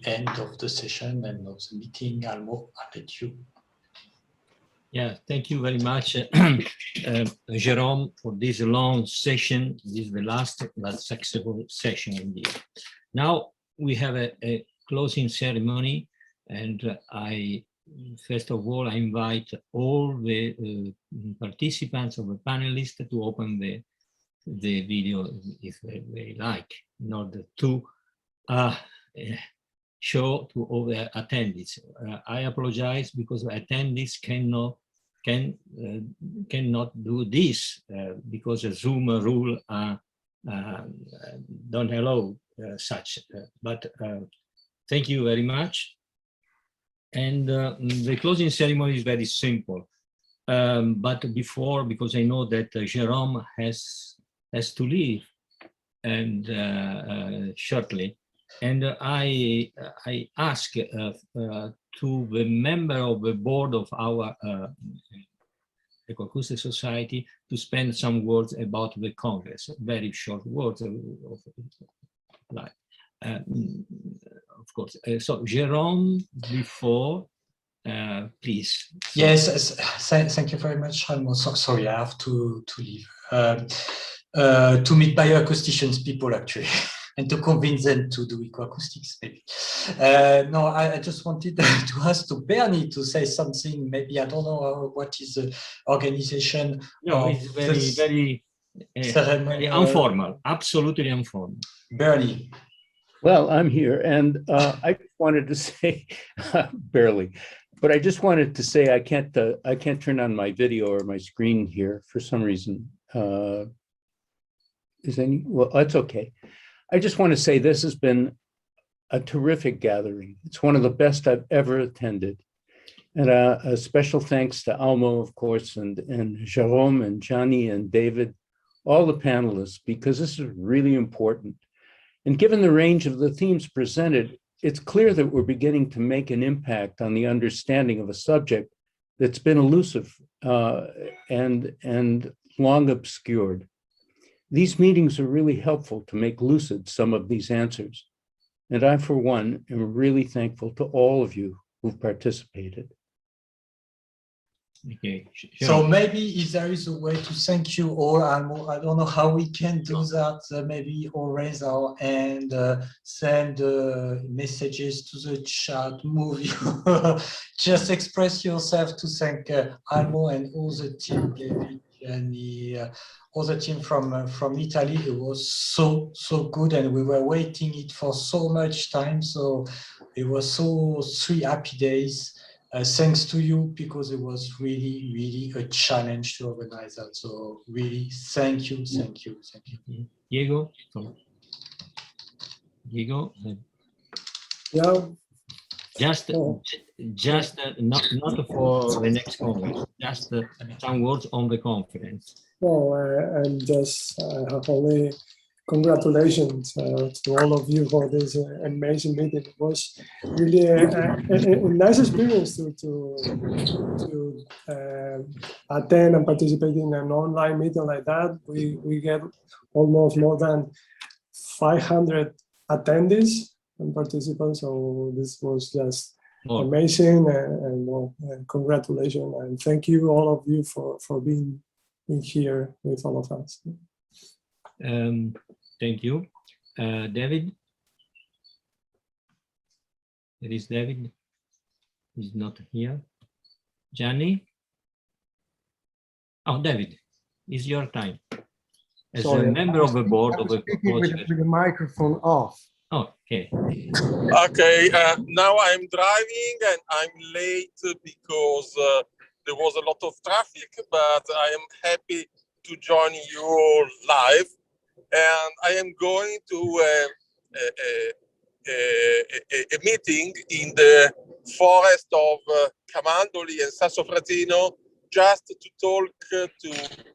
end of the session and of the meeting. Almo, I'll let you. Yeah, thank you very much, Jerome, for this long session. This is the last successful session indeed. Now we have a closing ceremony, and first of all, I invite all the participants of the panelists to open the video if they like, in order to show to all the attendees. I apologize because attendees cannot do this because the Zoom rule don't allow such. But thank you very much. And the closing ceremony is very simple. But before, because I know that Jerome has to leave and shortly. And I ask to the member of the board of our Ecoacoustic Society to spend some words about the Congress, very short words of course. So Jerome, before, please. So. Yes, thank you very much, Almo. Sorry, I have to leave. To meet bioacousticians people, actually. And to convince them to do ecoacoustics, maybe. No, I just wanted to ask to Bernie to say something. Maybe I don't know what is the organization. No, it's very informal, absolutely informal. Bernie. Well, I'm here, and I just wanted to say, barely, but I just wanted to say I can't turn on my video or my screen here for some reason. Well, that's okay. I just want to say this has been a terrific gathering. It's one of the best I've ever attended. And a special thanks to Almo, of course, and Jerome and Gianni and David, all the panelists, because this is really important. And given the range of the themes presented, it's clear that we're beginning to make an impact on the understanding of a subject that's been elusive and long obscured. These meetings are really helpful to make lucid some of these answers. And I, for one, am really thankful to all of you who've participated. Okay. Sure. So maybe if there is a way to thank you all, Almo, I don't know how we can do that. Maybe all raise our hand, send messages to the chat, move you. Just express yourself to thank Almo and all the team, David and all the team from Italy. It was so good, and we were waiting it for so much time. So it was 3 happy days. Thanks to you, because it was really a challenge to organize that. So really, thank you. Diego. Yeah. Just not for the next conference. Just some words on the conference. Well, and just have only congratulations to all of you for this amazing meeting. It was really a nice experience to attend and participate in an online meeting like that. We get almost more than 500 attendees and participants, so this was just amazing, and well, congratulations, and thank you all of you for being here with all of us. Thank you. David? There is David. He's not here. Gianni? Oh, David, it's your time. As a member of the board of the with the microphone off. Oh, okay. Okay, now I'm driving and I'm late because there was a lot of traffic, but I am happy to join you all live. And I am going to a meeting in the forest of Camandoli and Sassoфratino, just to talk to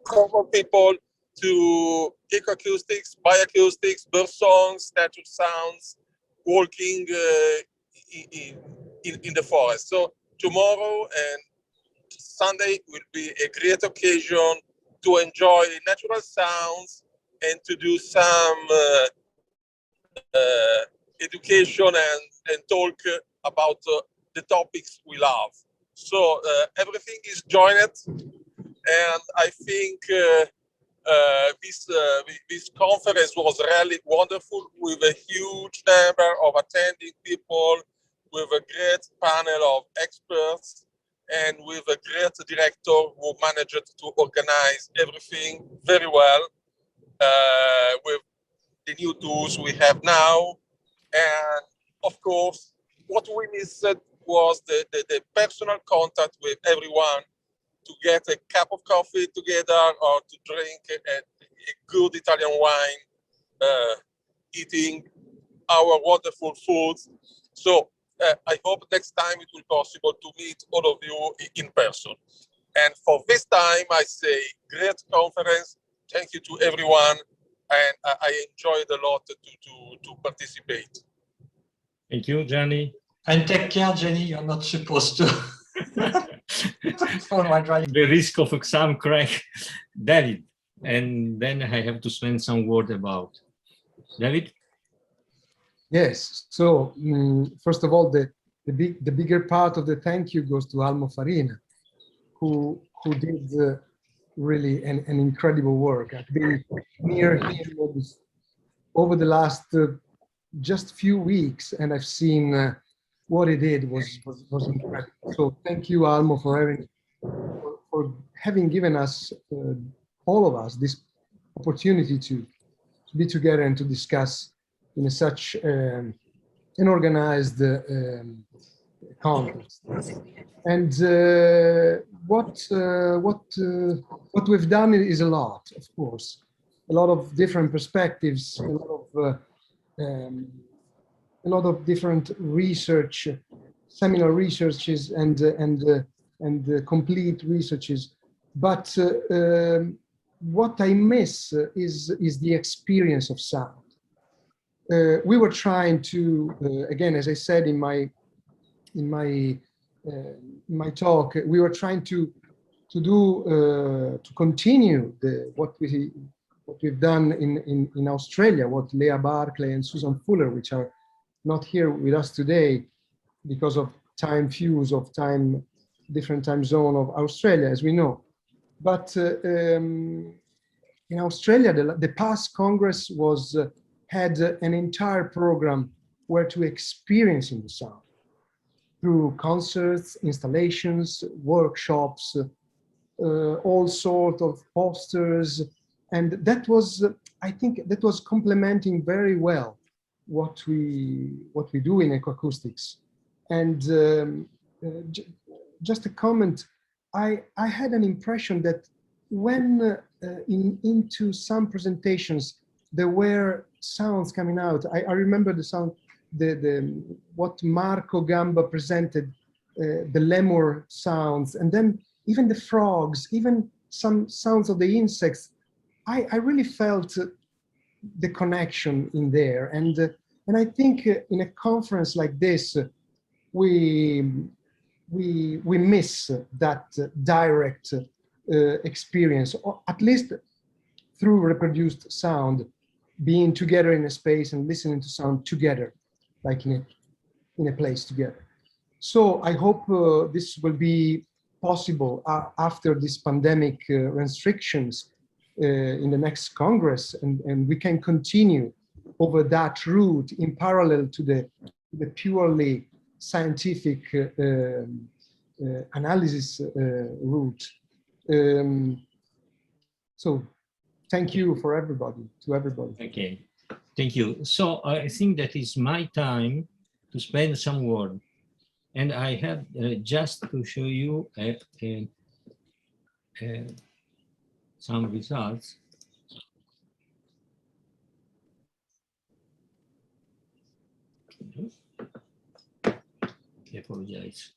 common people, to ecoacoustics, bioacoustics, bird songs, natural sounds, walking in the forest. So tomorrow and Sunday will be a great occasion to enjoy natural sounds and to do some education and talk about the topics we love. So everything is joined, and I think this conference was really wonderful, with a huge number of attending people, with a great panel of experts, and with a great director who managed to organize everything very well with the new tools we have now. And of course, what we missed was the personal contact with everyone, to get a cup of coffee together or to drink a good Italian wine, eating our wonderful food. So I hope next time it will be possible to meet all of you in person. And for this time, I say great conference. Thank you to everyone. And I enjoyed a lot to participate. Thank you, Gianni. And take care, Jenny, you're not supposed to. For my driving. The risk of some crack. David, and then I have to spend some word about. David? Yes. So first of all, the bigger part of the thank you goes to Almo Farina, who did really an incredible work. I've been near him over the last just few weeks, and I've seen what he did was incredible. So thank you, Almo, for having given us, all of us, this opportunity to be together and to discuss in such an organized context. And what we've done is a lot, of course, a lot of different perspectives, a lot of different research, seminal researches, and complete researches. But what I miss is the experience of sound. We were trying to, again, as I said in my talk, we were trying to continue what we've done in Australia, what Leah Barclay and Susan Fuller, which are not here with us today because of time fuse of different time zone of Australia, as we know. But in Australia, the past Congress had an entire program where to experiencing the sound through concerts, installations, workshops, all sorts of posters. And that was, I think, that was complementing very well what we do in ecoacoustics. And just a comment, I had an impression that when into some presentations there were sounds coming out. I remember the sound, what Marco Gamba presented, the lemur sounds, and then even the frogs, even some sounds of the insects. I really felt the connection in there, and I think in a conference like this, we miss that direct experience, or at least through reproduced sound, being together in a space and listening to sound together, like in a place together. So I hope this will be possible after this pandemic restrictions in the next Congress, and we can continue over that route in parallel to the purely scientific analysis route. So thank you for everybody, to everybody. Okay, thank you. So I think that it's my time to spend some word. And I have just to show you some results. I apologize.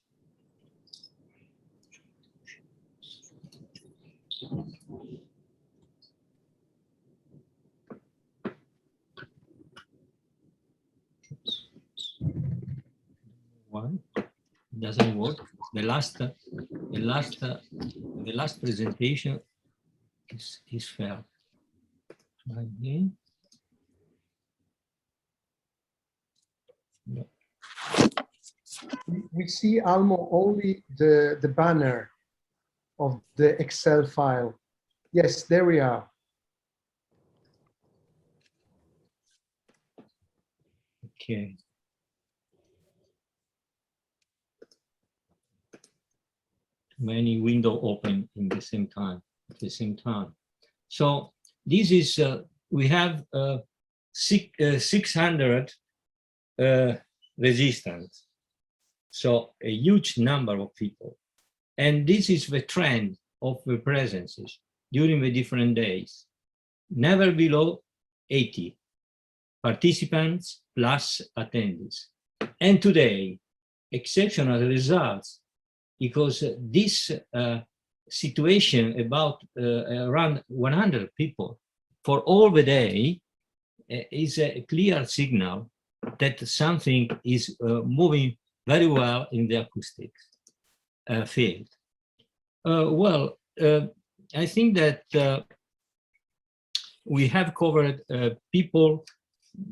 One doesn't work. The last presentation is failed. Again. we see Almo only the banner of the Excel file. Yes, there we are. Okay. Many windows open in the same time, at the same time. So this is, we have 600 resistance. So a huge number of people. And this is the trend of the presences during the different days. Never below 80 participants plus attendees. And today, exceptional results, because this situation about around 100 people for all the day is a clear signal that something is moving very well in the acoustic field. I think that we have covered people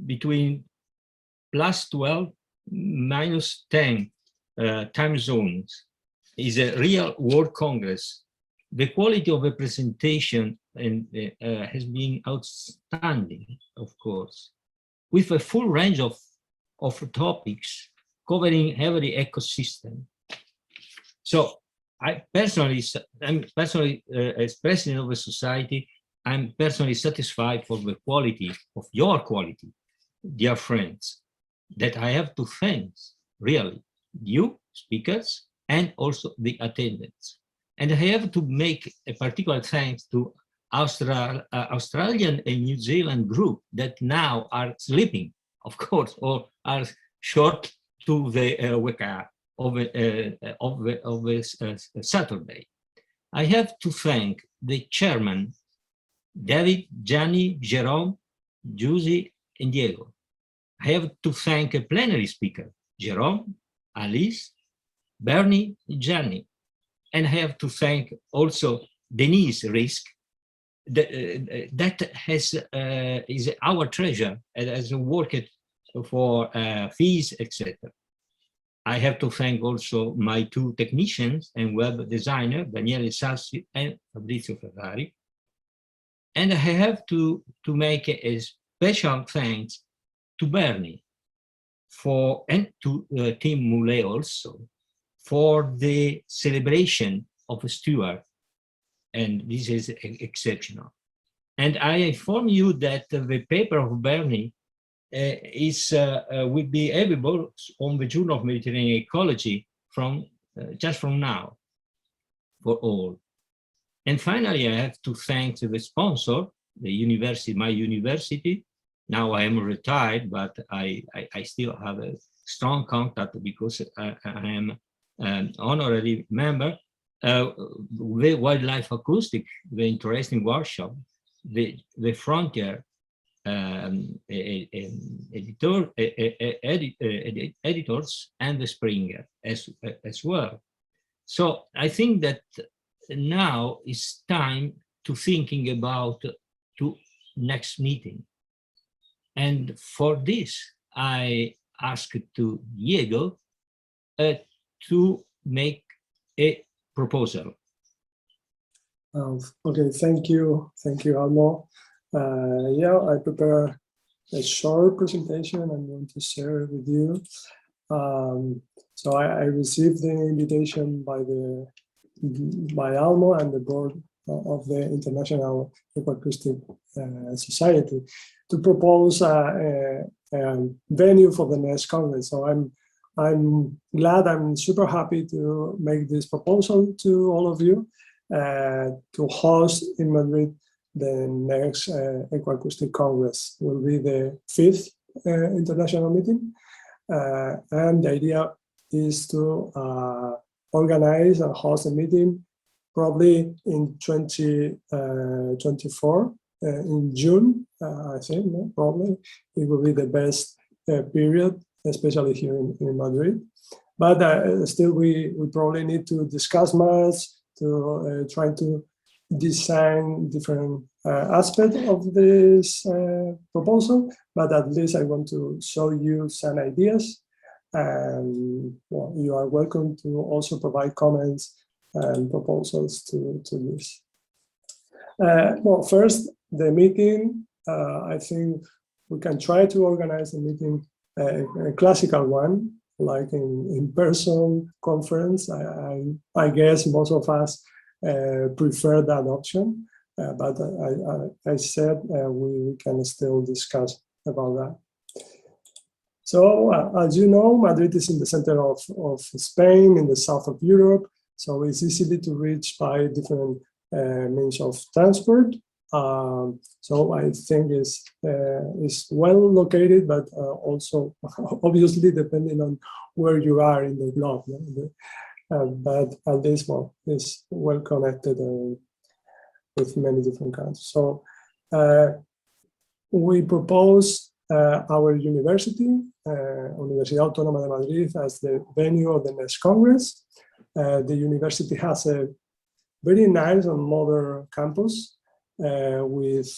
between +12, -10 time zones. Is a real World Congress. The quality of the presentation has been outstanding, of course, with a full range of topics covering every ecosystem. So I'm personally as president of the society, I'm personally satisfied for the quality of your quality, dear friends, that I have to thank, really, you speakers, and also the attendants. And I have to make a particular thanks to Australian and New Zealand group that now are sleeping, of course, or are short to the wake up of Saturday. I have to thank the chairman, David, Gianni, Jerome, Giusy, and Diego. I have to thank a plenary speaker, Jerome, Alice, Bernie, Gianni. And I have to thank also Denise Risk, that is our treasure and has worked for fees, etc. I have to thank also my two technicians and web designer, Daniele Sassi and Fabrizio Ferrari. And I have to make a special thanks to Bernie and to Tim Moulet also for the celebration of a steward. And this is exceptional. And I inform you that the paper of Bernie will be available on the Journal of Mediterranean Ecology from just from now for all. And finally, I have to thank the sponsor, the university, my university. Now I am retired, but I still have a strong contact because I am an honorary member. The Wildlife Acoustic, the interesting workshop, the Frontier editors, and the Springer as well. So I think that now it's time to thinking about to next meeting. And for this, I asked to Diego to make a proposal. Okay, thank you, Almo. Yeah, I prepared a short presentation I'm going to share it with you. So I received the invitation by Almo and the board of the International Ecoacoustic Society to propose a venue for the next Congress. So I'm glad, I'm super happy to make this proposal to all of you to host in Madrid the next Ecoacoustic Congress. Will be the 5th international meeting, and the idea is to organize and host a meeting probably in 2024 in June. I think probably it will be the best period, especially here in Madrid. But still, we probably need to discuss much to try to design different aspects of this proposal. But at least I want to show you some ideas And well, you are welcome to also provide comments and proposals to this. Well, first, the meeting, I think we can try to organize a meeting, a classical one, like in-person conference. I guess most of us prefer that option, but I said we can still discuss about that. So, as you know, Madrid is in the center of Spain, in the south of Europe, so it's easily to reach by different means of transport. So I think it's well located, but also obviously depending on where you are in the globe. But at least, well, it's well connected with many different countries. So we propose our university, Universidad Autónoma de Madrid, as the venue of the next Congress. The university has a very nice and modern campus with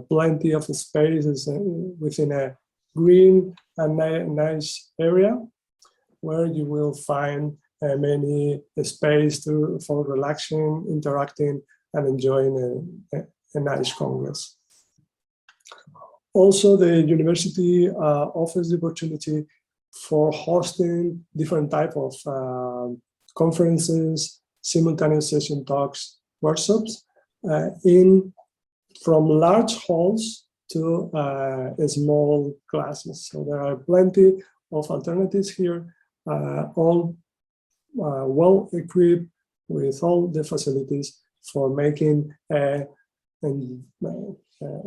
plenty of spaces within a green and nice area where you will find many space for relaxing, interacting, and enjoying a nice Congress. Also, the university offers the opportunity for hosting different types of conferences, simultaneous session talks, workshops, from large halls to small classes. So there are plenty of alternatives here, all well equipped with all the facilities for making a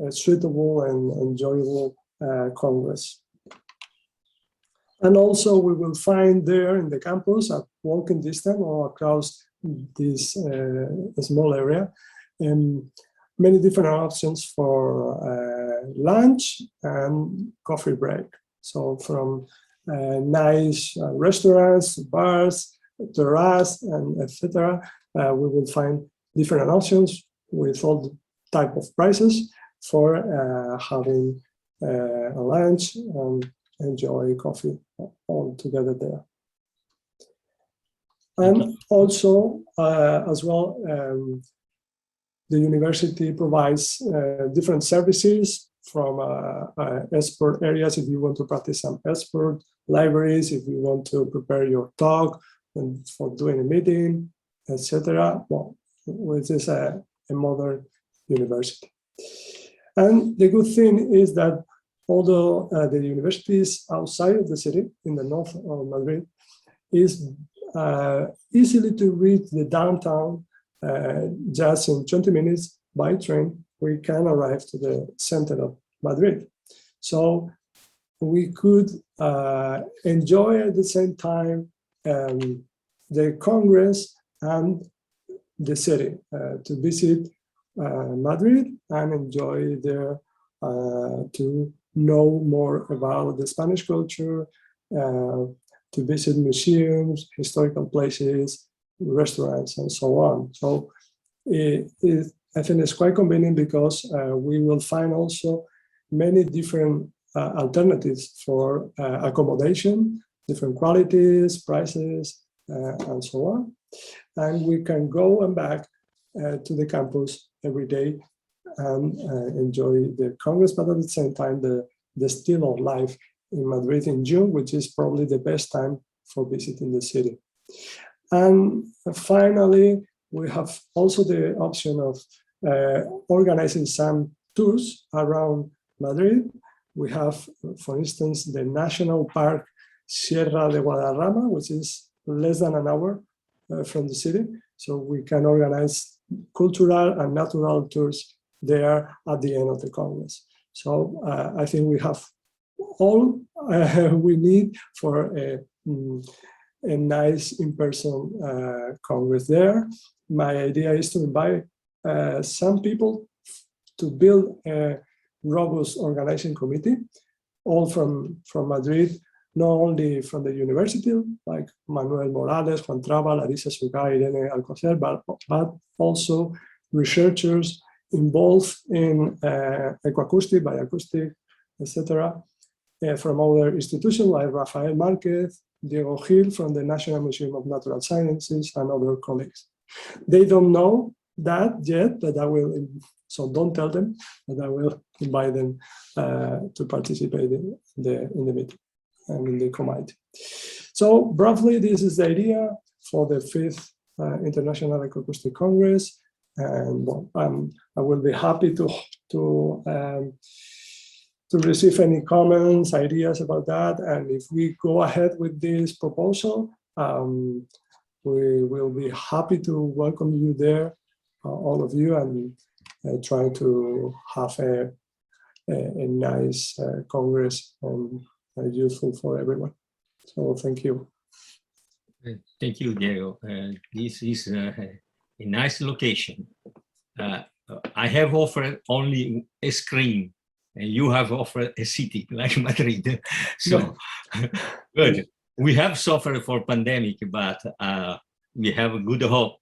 suitable and enjoyable Congress. And also we will find there in the campus at walking distance or across this small area many different options for lunch and coffee break. So from nice restaurants, bars, terrace, and etc. We will find different options with all type of prices for having a lunch and enjoy coffee all together there. And also, as well, the university provides different services from expert areas if you want to practice some expert, libraries if you want to prepare your talk and for doing a meeting, etc. Well, which is a modern university. And the good thing is that although the university is outside of the city, in the north of Madrid, is easily to reach the downtown just in 20 minutes by train. We can arrive to the center of Madrid. So we could enjoy at the same time the Congress and the city, to visit Madrid and enjoy there, to know more about the Spanish culture, to visit museums, historical places, restaurants, and so on. So I think it's quite convenient because we will find also many different alternatives for accommodation, different qualities, prices, and so on. And we can go and back to the campus every day and enjoy the Congress, but at the same time, the still of life in Madrid in June, which is probably the best time for visiting the city. And finally, we have also the option of organizing some tours around Madrid. We have, for instance, the National Park Sierra de Guadarrama, which is less than an hour from the city. So we can organize cultural and natural tours there at the end of the Congress. So I think we have all we need for a nice in-person Congress there. My idea is to invite some people to build a robust organizing committee, all from Madrid, not only from the university, like Manuel Morales, Juan Traba, Larissa Sugai, Irene Alcocer, but also researchers involved in ecoacoustic, bioacoustic, etc., from other institutions like Rafael Marquez, Diego Gil from the National Museum of Natural Sciences, and other colleagues. They don't know that yet, but I will, so don't tell them, but I will invite them to participate in the meeting and in the committee. So briefly, this is the idea for the fifth International Ecoacoustic Congress, and well, I will be happy to receive any comments, ideas about that, and if we go ahead with this proposal, we will be happy to welcome you there, all of you, and try to have a nice Congress and useful for everyone. So thank you. Thank you, Diego. This is a nice location. I have offered only a screen, and you have offered a city like Madrid. So good. We have suffered for pandemic, but we have a good hope.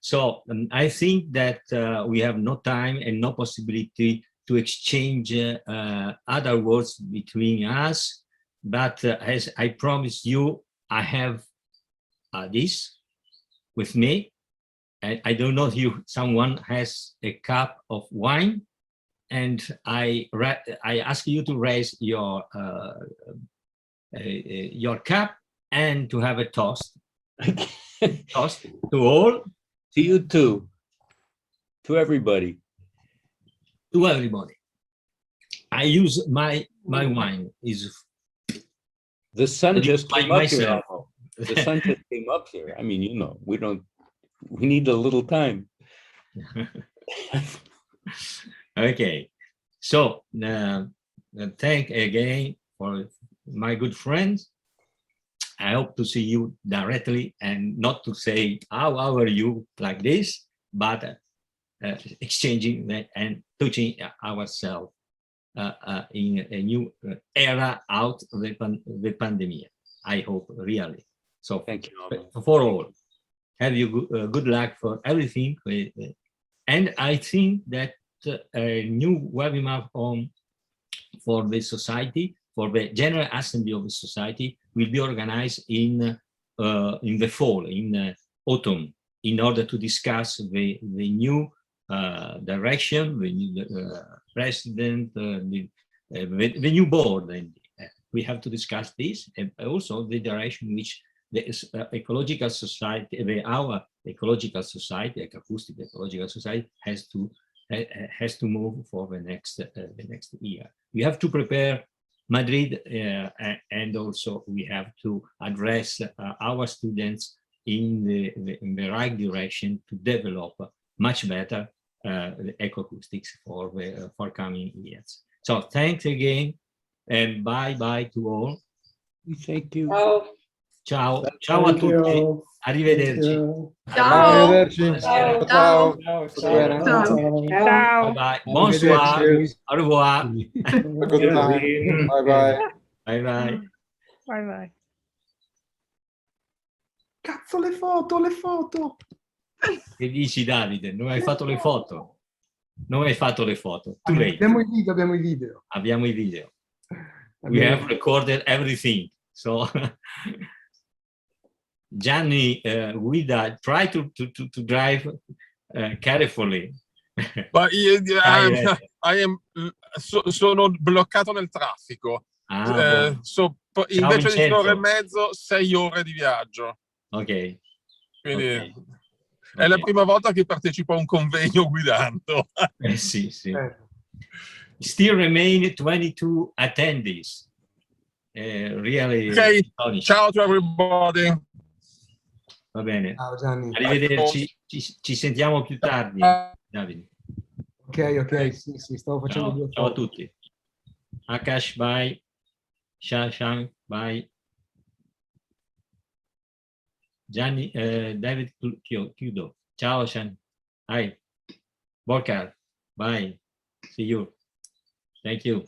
So I think that we have no time and no possibility to exchange other words between us. But as I promised you, I have this with me. I don't know if someone has a cup of wine, and I ask you to raise your cup and to have a toast. Toast to all. To you too. To everybody. To everybody. I use my wine is. The sun just came up here. Myself. The sun just came up here. I mean, you know, we need a little time. Okay. So thank again for my good friends. I hope to see you directly, and not to say how are you like this, but exchanging that and touching ourselves in a new era out of the pandemic. I hope really. So Thank you. For all, have you good luck for everything. And I think that a new webinar for the society, for the General Assembly of the Society, will be organized in the fall, in autumn, in order to discuss the new direction, the new president, the new board. And we have to discuss this, and also the direction which the ecological society, our ecological society, acoustic ecological society, has to move for the next year. We have to prepare Madrid, and also we have to address our students in the right direction to develop much better the ecoacoustics for the forthcoming years. So thanks again, and bye to all. Thank you. Ciao, ciao a tutti. Arrivederci. Ciao. Arrivederci. Ciao. Ciao. Ciao. Bye bye. Bonsoir. Au revoir. Good time. Bye bye. Bye bye. Bye bye. Cazzo, le foto. Che dici, Davide? Non hai fatto le foto? Non hai fatto le foto. Too late. Abbiamo i video. Abbiamo i video. We have recorded everything. So Gianni, guida, try to drive carefully. Ma sono bloccato nel traffico. Invece di 3 ore e mezzo, 6 ore di viaggio. Ok. Quindi Okay. è la prima volta che partecipo a un convegno guidando. Sì. Still remain 22 attendees. Really. Ok, ciao to everybody. Va bene. Ciao Gianni. Arrivederci. Ci sentiamo più tardi, Davide. Ok, sì, stavo facendo due Ciao a foto. tutti. Akash, bye. Shashank, bye. Gianni, David, chiudo. Ciao, Shan. Hi. Volker, bye. See you. Thank you.